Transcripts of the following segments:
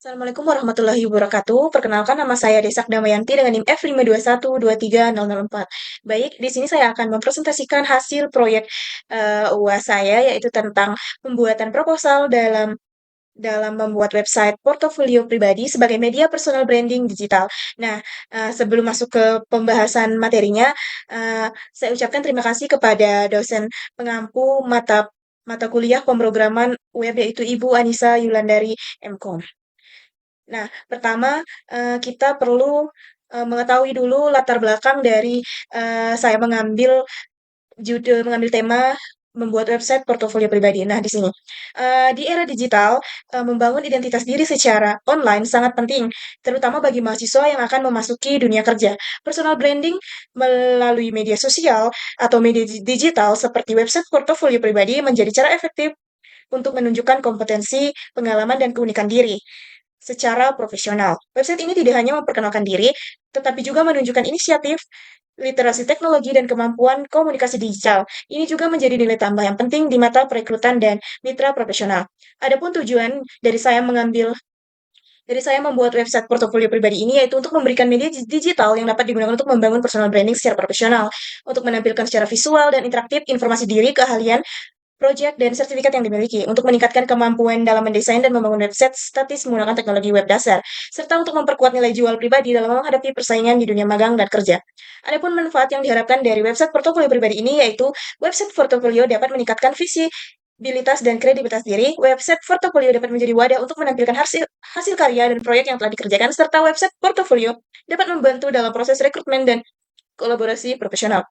Assalamualaikum warahmatullahi wabarakatuh. Perkenalkan nama saya Desak Damayanti dengan NIM F5212304. Baik, di sini saya akan mempresentasikan hasil proyek UAS saya yaitu tentang pembuatan proposal dalam membuat website portofolio pribadi sebagai media personal branding digital. Nah, sebelum masuk ke pembahasan materinya, saya ucapkan terima kasih kepada dosen pengampu mata mata kuliah pemrograman web yaitu Ibu Anissa Yulandari MKOM. Nah, pertama, kita perlu, mengetahui dulu latar belakang dari, saya mengambil tema membuat website portofolio pribadi. Nah, di sini, di era digital, membangun identitas diri secara online sangat penting, terutama bagi mahasiswa yang akan memasuki dunia kerja. Personal branding melalui media sosial atau media digital seperti website portofolio pribadi menjadi cara efektif untuk menunjukkan kompetensi, pengalaman, dan keunikan diri secara profesional. Website ini tidak hanya memperkenalkan diri, tetapi juga menunjukkan inisiatif, literasi teknologi, dan kemampuan komunikasi digital. Ini juga menjadi nilai tambah yang penting di mata perekrutan dan mitra profesional. Adapun tujuan dari saya membuat website portofolio pribadi ini yaitu untuk memberikan media digital yang dapat digunakan untuk membangun personal branding secara profesional, untuk menampilkan secara visual dan interaktif informasi diri, keahlian, proyek, dan sertifikat yang dimiliki untuk meningkatkan kemampuan dalam mendesain dan membangun website statis menggunakan teknologi web dasar, serta untuk memperkuat nilai jual pribadi dalam menghadapi persaingan di dunia magang dan kerja. Adapun manfaat yang diharapkan dari website portofolio pribadi ini yaitu website portofolio dapat meningkatkan visibilitas dan kredibilitas diri. Website portofolio dapat menjadi wadah untuk menampilkan hasil, hasil karya dan proyek yang telah dikerjakan, serta website portofolio dapat membantu dalam proses rekrutmen dan kolaborasi profesional.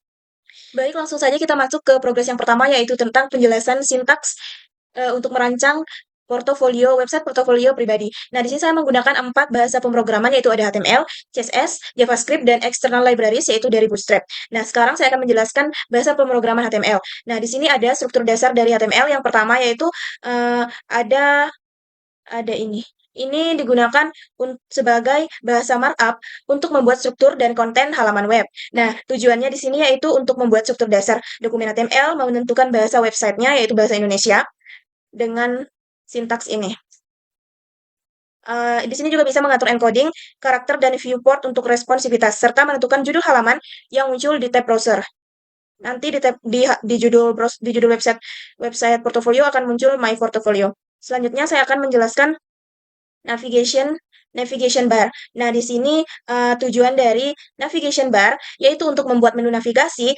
Baik, langsung saja kita masuk ke progres yang pertama, yaitu tentang penjelasan sintaks untuk merancang website portofolio pribadi. Nah, di sini saya menggunakan 4 bahasa pemrograman, yaitu ada HTML, CSS, JavaScript, dan external libraries, yaitu dari Bootstrap. Nah, sekarang saya akan menjelaskan bahasa pemrograman HTML. Nah, di sini ada struktur dasar dari HTML. Yang pertama yaitu ada ini. Ini digunakan sebagai bahasa markup untuk membuat struktur dan konten halaman web. Nah, tujuannya di sini yaitu untuk membuat struktur dasar dokumen HTML, menentukan bahasa websitenya yaitu bahasa Indonesia dengan sintaks ini. Di sini juga bisa mengatur encoding, karakter, dan viewport untuk responsivitas, serta menentukan judul halaman yang muncul di tab browser. Nanti di judul website portofolio akan muncul My Portfolio. Selanjutnya saya akan menjelaskan navigation navigation bar. Nah, di sini tujuan dari navigation bar yaitu untuk membuat menu navigasi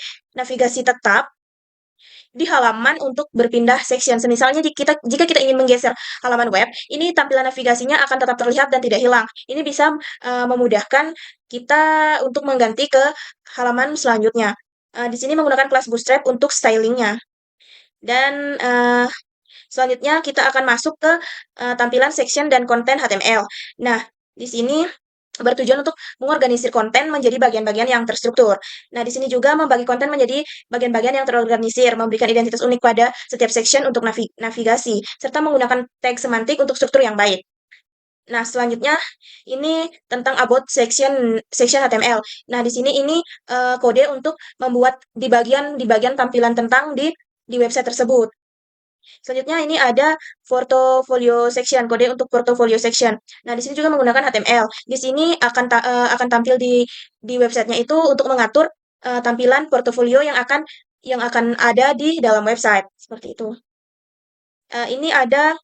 tetap di halaman untuk berpindah section. Misalnya jika kita ingin menggeser halaman web, ini tampilan navigasinya akan tetap terlihat dan tidak hilang. Ini bisa memudahkan kita untuk mengganti ke halaman selanjutnya. Di sini menggunakan kelas Bootstrap untuk stylingnya. Dan selanjutnya kita akan masuk ke tampilan section dan konten HTML. Nah, di sini bertujuan untuk mengorganisir konten menjadi bagian-bagian yang terstruktur. Nah, di sini juga membagi konten menjadi bagian-bagian yang terorganisir, memberikan identitas unik pada setiap section untuk navigasi, serta menggunakan tag semantik untuk struktur yang baik. Nah, selanjutnya ini tentang about section HTML. Nah, di sini ini kode untuk membuat di bagian tampilan tentang di website tersebut. Selanjutnya ini ada portfolio section, kode untuk portfolio section. Nah, di sini juga menggunakan HTML. Di sini akan tampil di websitenya itu untuk mengatur tampilan portofolio yang akan ada di dalam website seperti itu. Eh, ini ada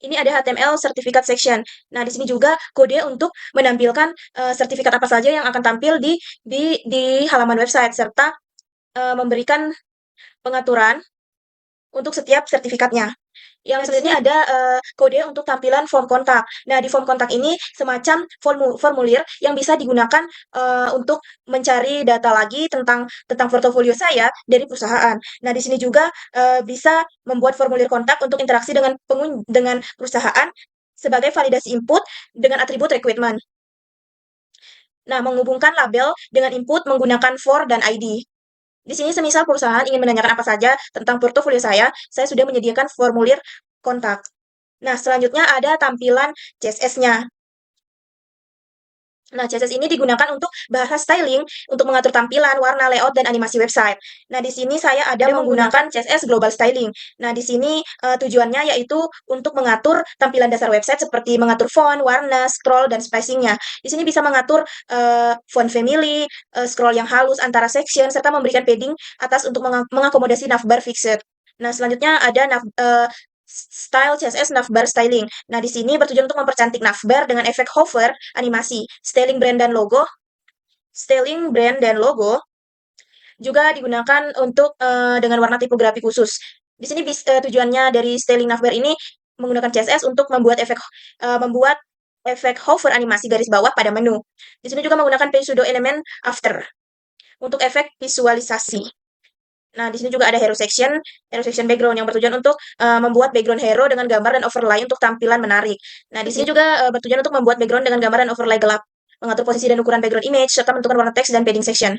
ini ada HTML sertifikat section. Nah, di sini juga kode untuk menampilkan sertifikat apa saja yang akan tampil di halaman website serta memberikan pengaturan untuk setiap sertifikatnya. Yang selanjutnya ada kode untuk tampilan form kontak. Nah, di form kontak ini semacam formulir yang bisa digunakan untuk mencari data lagi tentang portofolio saya dari perusahaan. Nah, di sini juga bisa membuat formulir kontak untuk interaksi dengan perusahaan sebagai validasi input dengan atribut requirement. Nah, menghubungkan label dengan input menggunakan for dan ID. Di sini semisal perusahaan ingin menanyakan apa saja tentang portofolio saya sudah menyediakan formulir kontak. Nah, selanjutnya ada tampilan CSS-nya. Nah, CSS ini digunakan untuk bahasa styling, untuk mengatur tampilan, warna, layout, dan animasi website. Nah, di sini saya ada menggunakan CSS Global Styling. Nah, di sini tujuannya yaitu untuk mengatur tampilan dasar website seperti mengatur font, warna, scroll, dan spacingnya. Di sini bisa mengatur font family, scroll yang halus antara section, serta memberikan padding atas untuk mengakomodasi navbar fixed. Nah, selanjutnya ada style CSS navbar styling. Nah, di sini bertujuan untuk mempercantik navbar dengan efek hover, animasi, styling brand dan logo juga digunakan untuk dengan warna tipografi khusus. Di sini tujuannya dari styling navbar ini menggunakan CSS untuk membuat efek hover animasi garis bawah pada menu. Di sini juga menggunakan pseudo elemen after untuk efek visualisasi. Nah, di sini juga ada hero section background yang bertujuan untuk membuat background hero dengan gambar dan overlay untuk tampilan menarik. Nah, di sini juga bertujuan untuk membuat background dengan gambar dan overlay gelap, mengatur posisi dan ukuran background image, serta menentukan warna teks dan padding section.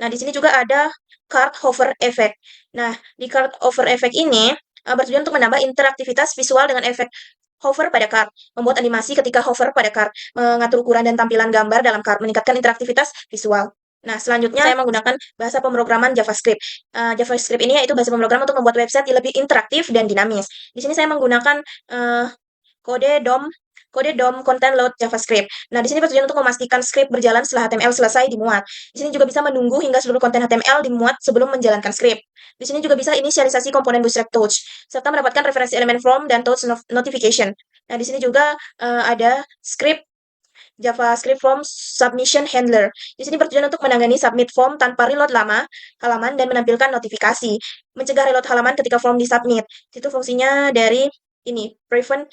Nah, di sini juga ada card hover effect. Nah, di card hover effect ini bertujuan untuk menambah interaktivitas visual dengan efek hover pada card, membuat animasi ketika hover pada card, mengatur ukuran dan tampilan gambar dalam card, meningkatkan interaktivitas visual. Nah, selanjutnya saya menggunakan bahasa pemrograman JavaScript. JavaScript ini yaitu bahasa pemrograman untuk membuat website lebih interaktif dan dinamis. Di sini saya menggunakan uh, kode DOM kode DOM content load JavaScript. Nah, di sini bertujuan untuk memastikan script berjalan setelah HTML selesai dimuat. Di sini juga bisa menunggu hingga seluruh konten HTML dimuat sebelum menjalankan script. Di sini juga bisa inisialisasi komponen Bootstrap Touch serta mendapatkan referensi elemen form dan touch notification. Nah, di sini juga ada script JavaScript Form Submission Handler. Di sini bertujuan untuk menangani submit form tanpa reload halaman dan menampilkan notifikasi. Mencegah reload halaman ketika form disubmit. Itu fungsinya dari ini, prevent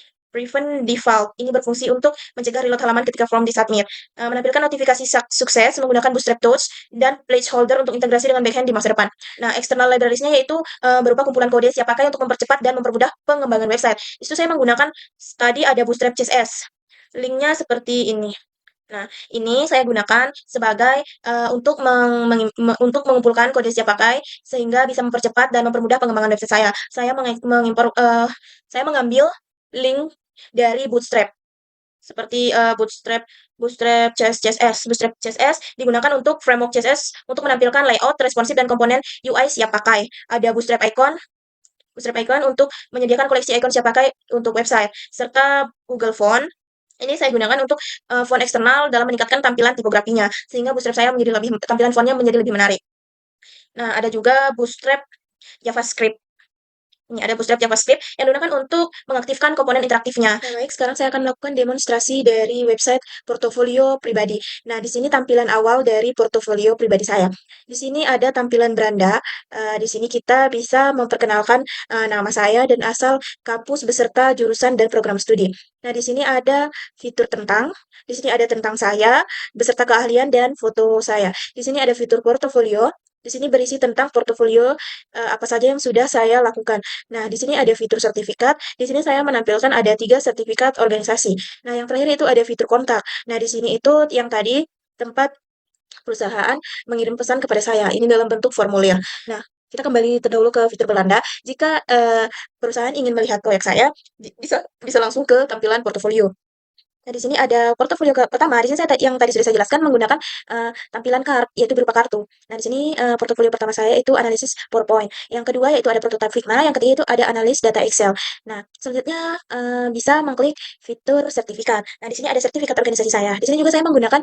default. Ini berfungsi untuk mencegah reload halaman ketika form disubmit. Menampilkan notifikasi sukses menggunakan Bootstrap Touch dan placeholder untuk integrasi dengan backend di masa depan. Nah, external librariesnya yaitu berupa kumpulan kode siap pakai untuk mempercepat dan mempermudah pengembangan website. Itu saya menggunakan tadi ada Bootstrap CSS. Linknya seperti ini. Nah, ini saya gunakan sebagai untuk mengumpulkan kode siap pakai sehingga bisa mempercepat dan mempermudah pengembangan website saya. Saya mengambil link dari Bootstrap seperti Bootstrap CSS. Bootstrap CSS digunakan untuk framework CSS untuk menampilkan layout, responsif, dan komponen UI siap pakai. Ada Bootstrap Icon untuk menyediakan koleksi icon siap pakai untuk website, serta Google Font. Ini saya gunakan untuk font eksternal dalam meningkatkan tampilan tipografinya, sehingga Bootstrap saya tampilan fontnya menjadi lebih menarik. Nah, ada juga Bootstrap JavaScript. Ini ada Bootstrap JavaScript yang digunakan untuk mengaktifkan komponen interaktifnya. Nah, baik, sekarang saya akan melakukan demonstrasi dari website portofolio pribadi. Nah, di sini tampilan awal dari portofolio pribadi saya. Di sini ada tampilan beranda. Di sini kita bisa memperkenalkan nama saya dan asal kampus beserta jurusan dan program studi. Nah, di sini ada fitur tentang, di sini ada tentang saya beserta keahlian dan foto saya. Di sini ada fitur portofolio. Di sini berisi tentang portofolio apa saja yang sudah saya lakukan. Nah, di sini ada fitur sertifikat. Di sini saya menampilkan ada 3 sertifikat organisasi. Nah, yang terakhir itu ada fitur kontak. Nah, di sini itu yang tadi tempat perusahaan mengirim pesan kepada saya. Ini dalam bentuk formulir. Nah, kita kembali terdahulu ke fitur Belanda. Jika perusahaan ingin melihat proyek saya, bisa bisa langsung ke tampilan portofolio. Nah, di sini ada portofolio pertama. Di sini yang tadi sudah saya jelaskan menggunakan tampilan yaitu berupa kartu. Nah, di sini portofolio pertama saya itu analisis PowerPoint. Yang kedua yaitu ada prototype Figma. Yang ketiga itu ada analis data Excel. Nah, selanjutnya bisa mengklik fitur sertifikat. Nah, di sini ada sertifikat organisasi saya. Di sini juga saya menggunakan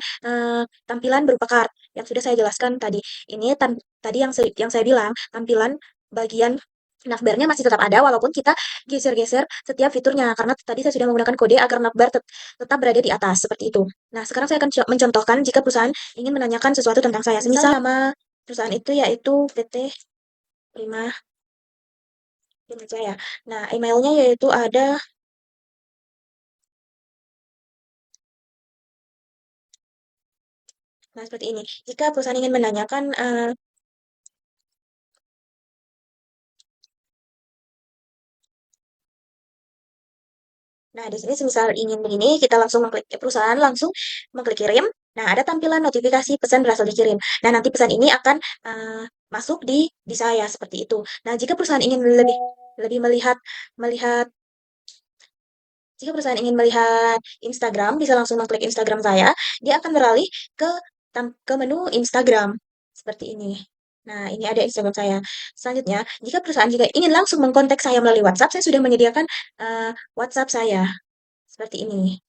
tampilan berupa card yang sudah saya jelaskan tadi. Ini tadi yang saya bilang tampilan bagian navbarnya masih tetap ada walaupun kita geser-geser setiap fiturnya karena tadi saya sudah menggunakan kode agar navbar tetap berada di atas seperti itu. Nah, sekarang saya akan mencontohkan jika perusahaan ingin menanyakan sesuatu tentang saya. Semisal nama perusahaan itu yaitu PT Prima Jaya. Nah, emailnya yaitu ada. Nah, seperti ini. Jika perusahaan ingin menanyakan Nah, di sini semisal ingin begini, kita langsung mengklik perusahaan, langsung mengklik kirim. Nah, ada tampilan notifikasi pesan berhasil dikirim. Nah, nanti pesan ini akan masuk di saya seperti itu. Nah, jika perusahaan ingin lebih lebih melihat melihat Jika perusahaan ingin melihat Instagram, bisa langsung mengklik Instagram saya. Dia akan beralih ke ke menu Instagram seperti ini. Nah, ini ada Instagram saya. Selanjutnya, jika perusahaan juga ingin langsung mengkontak saya melalui WhatsApp, saya sudah menyediakan WhatsApp saya seperti ini.